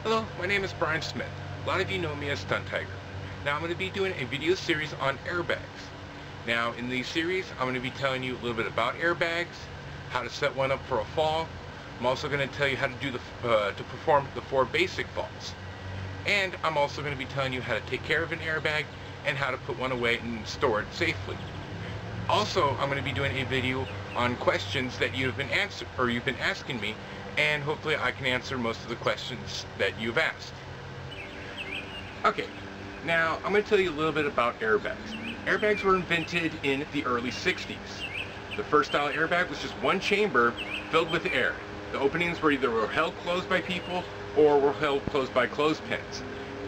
Hello, my name is Brian Smith. A lot of you know me as Stunt Tiger. Now I'm going to be doing a video series on airbags. Now in these series I'm going to be telling you a little bit about airbags, how to set one up for a fall. I'm also going to tell you how to do to perform the 4 basic falls. And I'm also going to be telling you how to take care of an airbag and how to put one away and store it safely. Also, I'm going to be doing a video on questions that you've been asking me, and hopefully I can answer most of the questions that you've asked. Okay, now I'm going to tell you a little bit about airbags. Airbags were invented in the early 60s. The first style airbag was just one chamber filled with air. The openings were either held closed by people or were held closed by clothespins.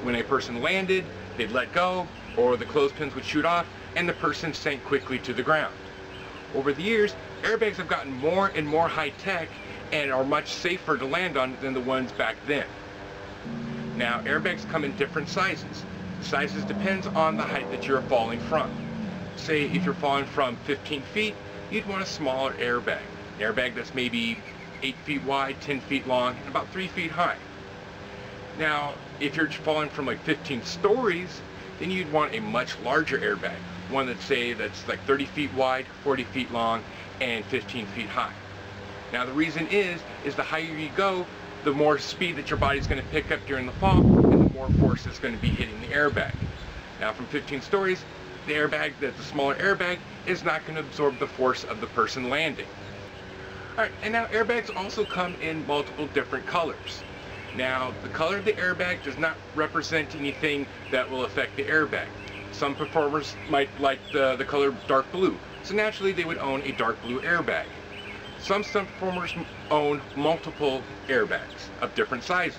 When a person landed, they'd let go, or the clothespins would shoot off, and the person sank quickly to the ground. Over the years, airbags have gotten more and more high-tech and are much safer to land on than the ones back then. Now, airbags come in different sizes. The sizes depends on the height that you're falling from. Say if you're falling from 15 feet, you'd want a smaller airbag. An airbag that's maybe 8 feet wide, 10 feet long, and about 3 feet high. Now, if you're falling from like 15 stories, then you'd want a much larger airbag. One that's like 30 feet wide, 40 feet long, and 15 feet high. Now the reason is the higher you go, the more speed that your body's going to pick up during the fall, and the more force is going to be hitting the airbag. Now from 15 stories, the smaller airbag is not going to absorb the force of the person landing. Alright, and now airbags also come in multiple different colors. Now, the color of the airbag does not represent anything that will affect the airbag. Some performers might like the color dark blue, so naturally they would own a dark blue airbag. Some stunt performers own multiple airbags of different sizes,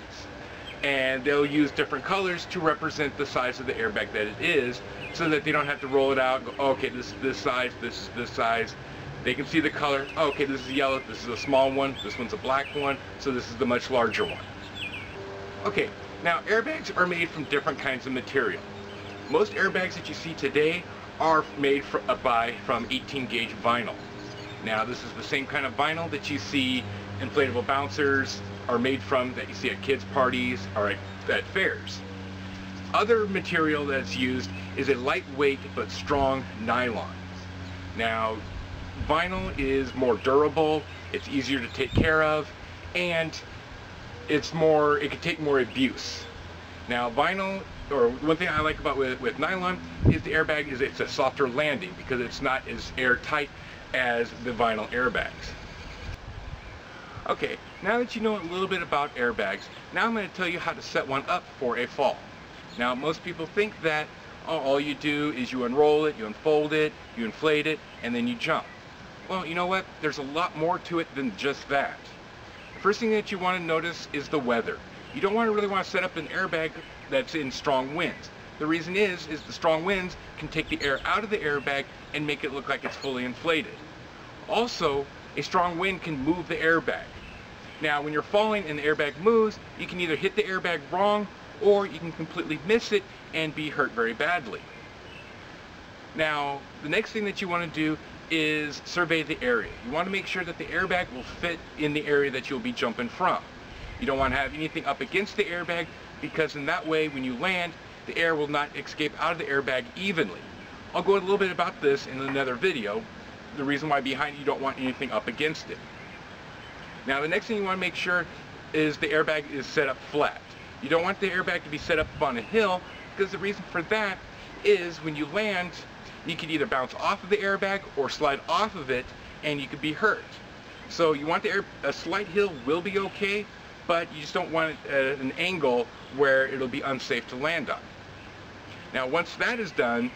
and they'll use different colors to represent the size of the airbag that it is, so that they don't have to roll it out and go, okay, this size, this size. They can see the color, okay, this is yellow, this is a small one, this one's a black one, so this is the much larger one. Okay, now airbags are made from different kinds of material. Most airbags that you see today are made from 18 gauge vinyl. Now this is the same kind of vinyl that you see inflatable bouncers are made from, that you see at kids' parties or at fairs. Other material that's used is a lightweight but strong nylon. Now vinyl is more durable, it's easier to take care of, and it can take more abuse. Now vinyl, or one thing I like about with nylon, is the airbag it's a softer landing because it's not as airtight as the vinyl airbags. Okay, now that you know a little bit about airbags, now I'm going to tell you how to set one up for a fall. Now most people think that all you do is you unroll it, you unfold it, you inflate it, and then you jump. Well, you know what? There's a lot more to it than just that. First thing that you want to notice is the weather. You don't really want to set up an airbag that's in strong winds. The reason is the strong winds can take the air out of the airbag and make it look like it's fully inflated. Also, a strong wind can move the airbag. Now, when you're falling and the airbag moves, you can either hit the airbag wrong or you can completely miss it and be hurt very badly. Now, the next thing that you want to do is survey the area. You want to make sure that the airbag will fit in the area that you'll be jumping from. You don't want to have anything up against the airbag, because in that way when you land, the air will not escape out of the airbag evenly. I'll go a little bit about this in another video, the reason why behind you don't want anything up against it. Now the next thing you want to make sure is the airbag is set up flat. You don't want the airbag to be set up on a hill, because the reason for that is when you land, you could either bounce off of the airbag or slide off of it and you could be hurt. So you want a slight hill will be okay, but you just don't want it at an angle where it'll be unsafe to land on. Now once that is done,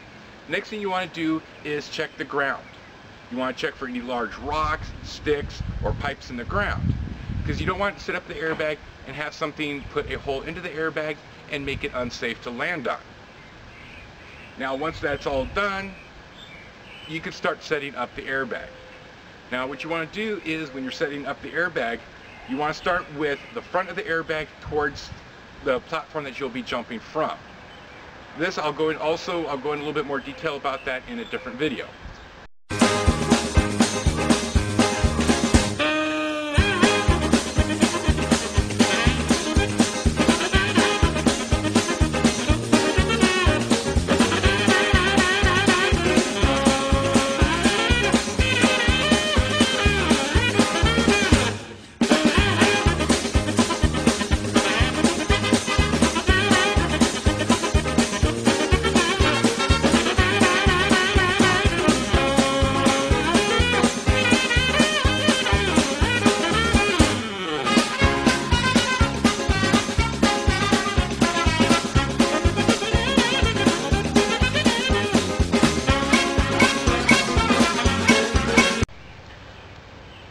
next thing you want to do is check the ground. You want to check for any large rocks, sticks, or pipes in the ground, because you don't want to set up the airbag and have something put a hole into the airbag and make it unsafe to land on. Now once that's all done, you can start setting up the airbag. Now what you want to do is, when you're setting up the airbag, you want to start with the front of the airbag towards the platform that you'll be jumping from. This I'll go in a little bit more detail about that in a different video.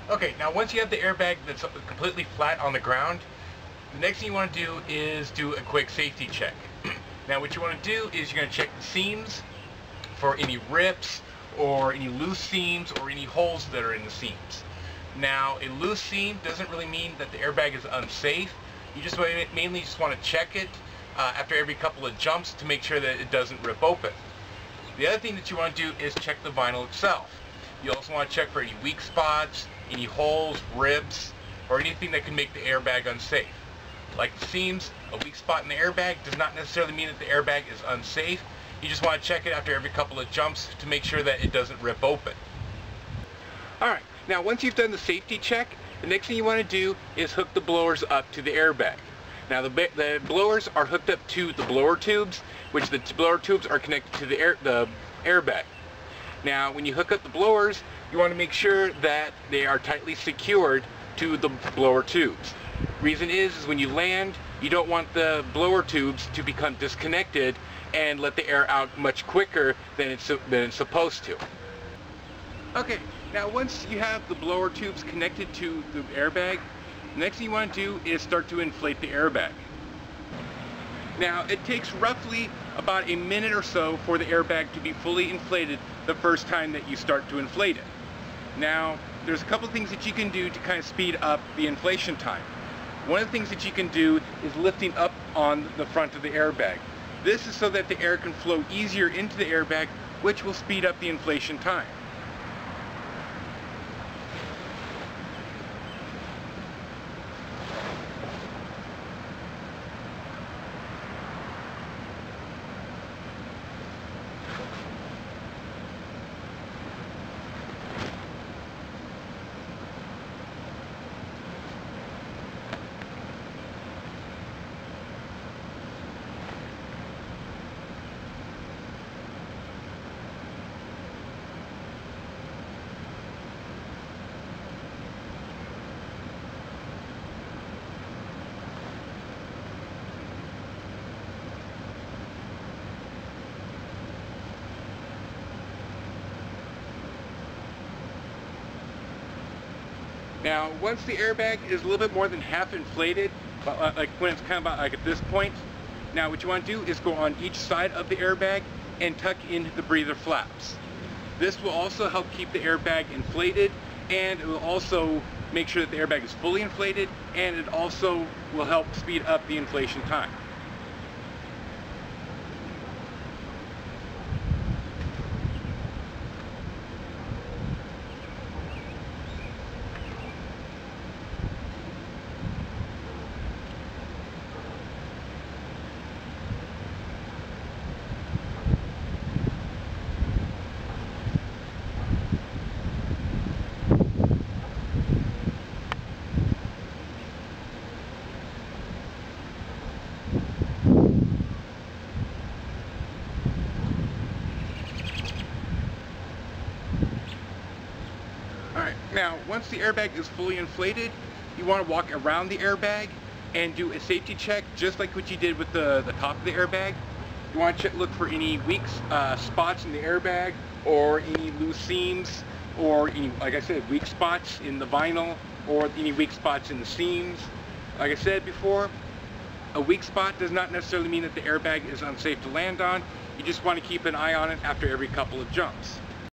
Okay, now once you have the airbag that's completely flat on the ground, the next thing you want to do is do a quick safety check. Now what you want to do is you're going to check the seams for any rips or any loose seams or any holes that are in the seams. Now a loose seam doesn't really mean that the airbag is unsafe. You just mainly just want to check it after every couple of jumps to make sure that it doesn't rip open. The other thing that you want to do is check the vinyl itself. You also want to check for any weak spots, any holes, ribs, or anything that can make the airbag unsafe. Like the seams, a weak spot in the airbag does not necessarily mean that the airbag is unsafe. You just want to check it after every couple of jumps to make sure that it doesn't rip open. Alright, now once you've done the safety check, the next thing you want to do is hook the blowers up to the airbag. Now the blowers are hooked up to the blower tubes, which the blower tubes are connected to the airbag. Now when you hook up the blowers, you want to make sure that they are tightly secured to the blower tubes. Reason is when you land, you don't want the blower tubes to become disconnected and let the air out much quicker than it's supposed to. Okay, now once you have the blower tubes connected to the airbag, the next thing you want to do is start to inflate the airbag. Now it takes roughly about a minute or so for the airbag to be fully inflated the first time that you start to inflate it. Now there's a couple things that you can do to kind of speed up the inflation time. One of the things that you can do is lifting up on the front of the airbag. This is so that the air can flow easier into the airbag, which will speed up the inflation time. Now, once the airbag is a little bit more than half inflated, like when it's kind of about like at this point, now what you want to do is go on each side of the airbag and tuck in the breather flaps. This will also help keep the airbag inflated, and it will also make sure that the airbag is fully inflated, and it also will help speed up the inflation time. Now, once the airbag is fully inflated, you want to walk around the airbag and do a safety check, just like what you did with the top of the airbag. You want to look for any weak spots in the airbag, or any loose seams, or any, like I said, weak spots in the vinyl, or any weak spots in the seams. Like I said before, a weak spot does not necessarily mean that the airbag is unsafe to land on. You just want to keep an eye on it after every couple of jumps.